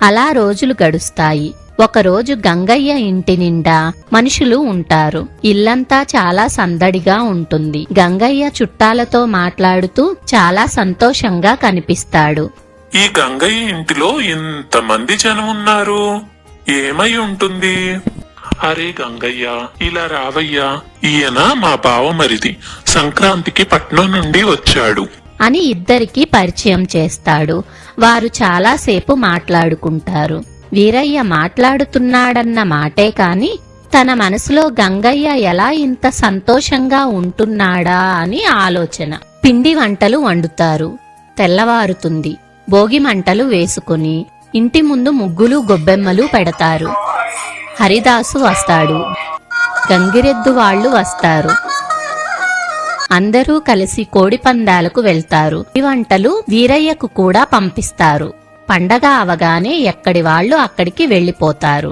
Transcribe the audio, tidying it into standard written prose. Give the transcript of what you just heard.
అలా రోజులు గడుస్తాయి. ఒకరోజు గంగయ్య ఇంటి నిండా మనుషులు ఉంటారు. ఇల్లంతా చాలా సందడిగా ఉంటుంది. గంగయ్య చుట్టాలతో మాట్లాడుతూ చాలా సంతోషంగా కనిపిస్తాడు. ఈ గంగయ్య ఇంటిలో ఇంతమంది జనం ఉన్నారు, ఏమై ఉంటుంది? అరే గంగయ్య, ఇలా రావయ్యా, ఈయన మా బావమరిది, సంక్రాంతికి పట్నం నుండి వచ్చాడు అని ఇద్దరికీ పరిచయం చేస్తాడు. వారు చాలాసేపు మాట్లాడుకుంటారు. వీరయ్య మాట్లాడుతున్నాడన్న మాటే కాని తన మనసులో గంగయ్య ఎలా ఇంత సంతోషంగా ఉంటున్నాడా అని ఆలోచన. పిండి వంటలు వండుతారు. తెల్లవారుతుంది. భోగి మంటలు వేసుకుని ఇంటి ముందు ముగ్గులు గొబ్బెమ్మలు పెడతారు. హరిదాసు వస్తాడు. గంగిరెద్దు వాళ్ళు వస్తారు. అందరూ కలిసి కోడిపందాలకు వెళ్తారు. ఈ వంటలు వీరయ్యకు కూడా పంపిస్తారు. పండగ అవగానే ఎక్కడి వాళ్ళు అక్కడికి వెళ్లిపోతారు.